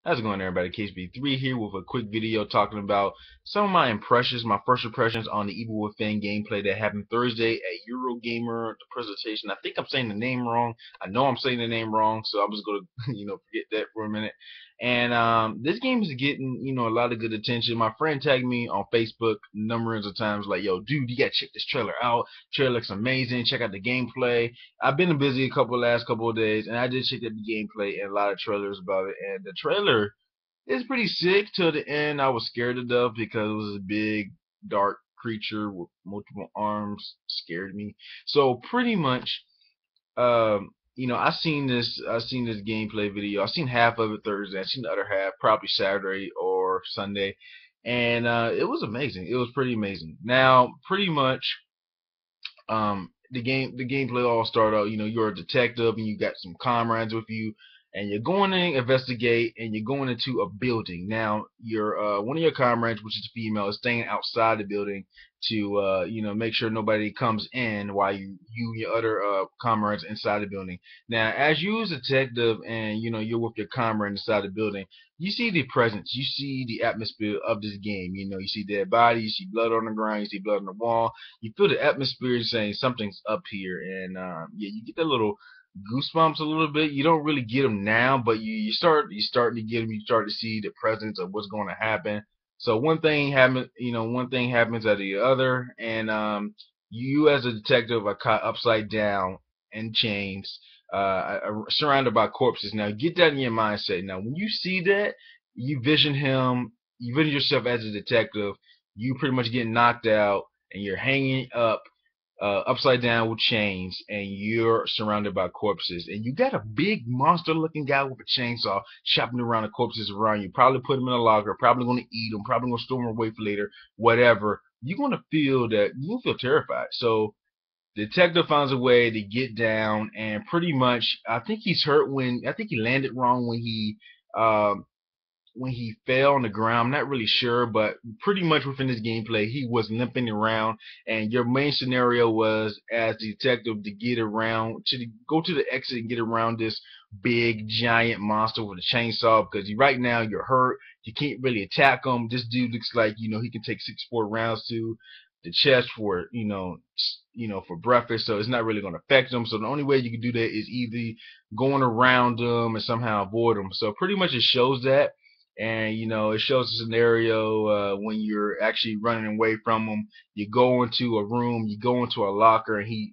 How's it going, everybody? KSB3 here with a quick video talking about some of my impressions, my first impressions on the Evil Within gameplay that happened Thursday at Eurogamer, the presentation. I think I'm saying the name wrong. I know I'm saying the name wrong, so I'm just gonna, forget that for a minute. And this game is getting, a lot of good attention. My friend tagged me on Facebook numbers of times, like, "Yo, dude, you gotta check this trailer out. Trailer looks amazing. Check out the gameplay." I've been busy last couple of days, and I did check out the gameplay and a lot of trailers about it. And the trailer is pretty sick till the end. I was scared to death because it was a big, dark creature with multiple arms. Scared me. So pretty much, I seen this gameplay video. I seen half of it Thursday. I seen the other half probably Saturday or Sunday, and it was amazing. It was pretty amazing. Now, pretty much the gameplay all start out, you're a detective and you got some comrades with you, and you're going to investigate, and you're going into a building. Now your one of your comrades, which is female, is staying outside the building to make sure nobody comes in while you and your other comrades inside the building. Now, as you as a detective, and you're with your comrade inside the building, you see the presence, you see the atmosphere of this game. You see dead bodies, you see blood on the ground, you see blood on the wall. You feel the atmosphere saying something's up here, and yeah, you get that little goosebumps a little bit. You don't really get them now, but you start to get them. You start to see the presence of what's going to happen. So one thing happens out of the other, and you as a detective are caught upside down in chains, surrounded by corpses. Now get that in your mindset. Now when you see that, you vision yourself as a detective. You pretty much get knocked out, and you're hanging up upside down with chains, and you're surrounded by corpses, and you got a big monster looking guy with a chainsaw chopping around the corpses around you. Probably put them in a locker, probably going to eat them, probably going to store them away for later, whatever. You're going to feel that, you will feel terrified. So the detective finds a way to get down, and pretty much I think he landed wrong um when he fell on the ground. I'm not really sure, but pretty much within this gameplay, he was limping around, and your main scenario was as the detective to get around go to the exit and get around this big giant monster with a chainsaw. Because right now you're hurt, you can't really attack him. This dude looks like he can take 6 4 rounds to the chest for for breakfast, so it's not really going to affect him. So the only way you can do that is either going around them and somehow avoid them. So pretty much it shows that, and it shows a scenario when you're actually running away from him. You go into a room, you go into a locker, and he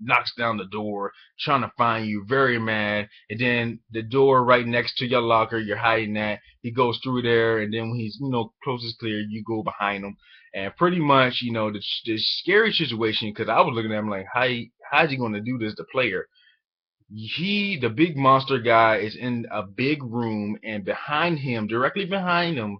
knocks down the door trying to find you, very mad. And then the door right next to your locker you're hiding at, he goes through there, and then when he's close is clear, you go behind him. And pretty much the scary situation, because I was looking at him like, how's he going to do this, the player? The big monster guy, is in a big room, and behind him, directly behind him,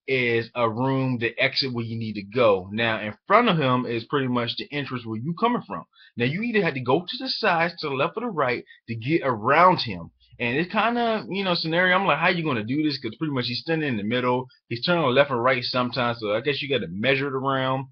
is a room, the exit where you need to go. Now in front of him is pretty much the entrance where you coming from. Now you either had to go to the sides, to the left or the right, to get around him. And it's kind of scenario, I'm like, how you gonna do this? Because pretty much he's standing in the middle, he's turning left and right sometimes, so I guess you got to measure it around.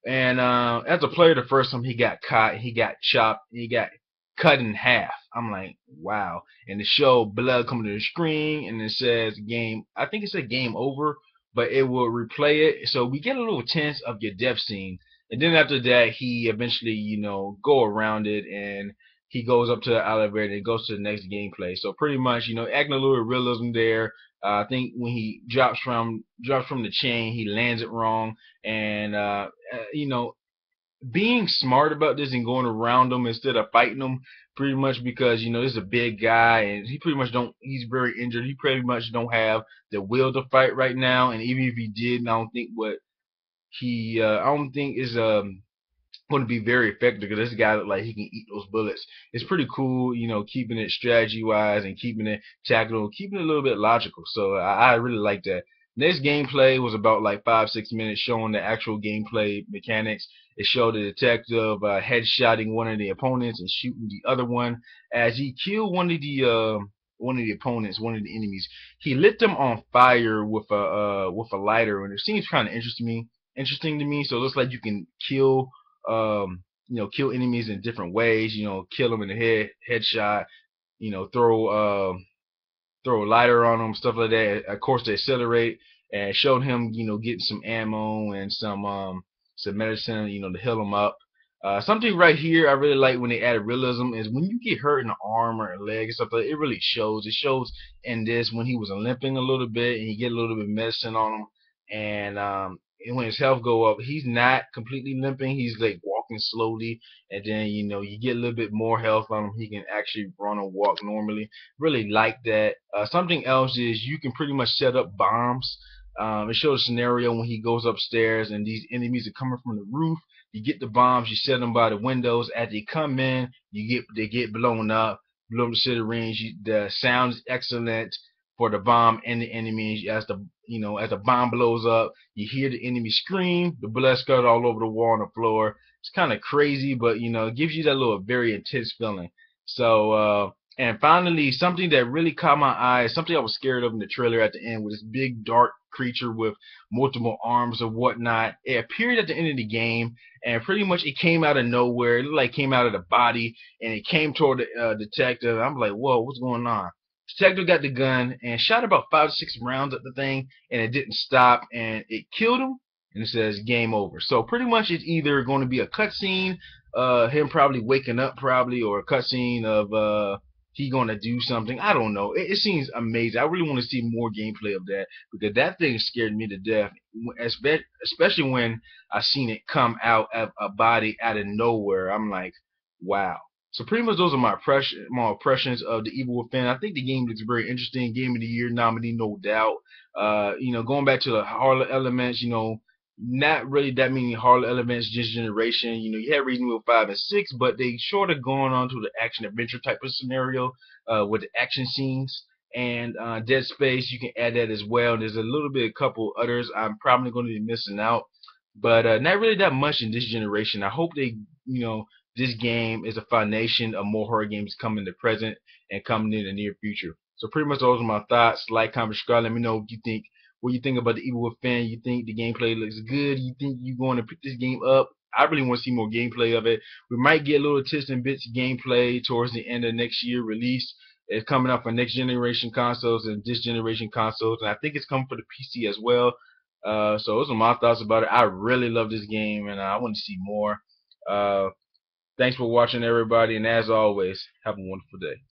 And as a player, the first time he got caught, he got chopped, he got cut in half. I'm like, wow. And the show blood coming to the screen, and it says game. I think it said game over, but it will replay it. So we get a little tense of your death scene, and then after that, he eventually, go around it, and he goes up to the elevator and goes to the next gameplay. So pretty much, acting a little realism there. I think when he drops from the chain, he lands it wrong, and being smart about this and going around them instead of fighting them, pretty much because this is a big guy, and he pretty much don't he's very injured. He pretty much don't have the will to fight right now, and even if he did, I don't think is going to be very effective, because this guy look like he can eat those bullets. It's pretty cool, keeping it strategy wise and keeping it tactical, keeping it a little bit logical. So I really like that. Next gameplay was about like 5 6 minutes, showing the actual gameplay mechanics. It showed the detective headshotting one of the opponents and shooting the other one as he killed one of the opponents, one of the enemies. He lit them on fire with a lighter, and it seems kind of interesting to me. So it looks like you can kill enemies in different ways. Kill them in the headshot. Throw throw a lighter on him, stuff like that. Of course, they accelerate and showed him, getting some ammo and some medicine, to heal him up. Something right here I really like when they added realism is when you get hurt in the arm or leg and stuff like that, it really shows. It shows in this when he was limping a little bit and you get a little bit of medicine on him, and when his health go up, he's not completely limping. He's like walking slowly, and then you get a little bit more health on him. He can actually run or walk normally. Really like that. Something else is you can pretty much set up bombs. It shows a scenario when he goes upstairs and these enemies are coming from the roof. You get the bombs, you set them by the windows. As they come in, they get blown up, blow up to the range. The sound is excellent for the bomb and the enemy. As the bomb blows up, you hear the enemy scream. The blood scuttles all over the wall and the floor. It's kind of crazy, but it gives you that little very intense feeling. So and finally, something that really caught my eye, something I was scared of in the trailer at the end, was this big dark creature with multiple arms or whatnot. It appeared at the end of the game, and pretty much it came out of nowhere. It looked like it came out of the body, and it came toward the detective. I'm like, whoa, what's going on? Detective got the gun and shot about 5 to 6 rounds at the thing, and it didn't stop, and it killed him. And it says game over. So pretty much it's either going to be a cutscene, him probably waking up, probably, or a cutscene of he gonna do something. I don't know. It seems amazing. I really want to see more gameplay of that because that thing scared me to death, especially when I seen it come out of a body out of nowhere. I'm like, wow. So pretty much those are my impressions of the Evil Within. I think the game looks very interesting. Game of the Year nominee, no doubt. Going back to the horror elements, not really that many horror elements this generation. You had Resident Evil 5 and 6, but they sort of going on to the action adventure type of scenario with the action scenes. And Dead Space, you can add that as well. There's a little bit, a couple others I'm probably going to be missing out, but not really that much in this generation. I hope this game is a foundation of more horror games coming in the present and coming in the near future. So pretty much those are my thoughts. Like, comment, subscribe. Let me know what you think about the Evil Within. You think the gameplay looks good? You think you're going to pick this game up? I really want to see more gameplay of it. We might get little tips and bits of gameplay towards the end of next year release. It's coming out for next generation consoles and this generation consoles, and I think it's coming for the PC as well. So those are my thoughts about it. I really love this game, and I want to see more. Thanks for watching, everybody, and as always, have a wonderful day.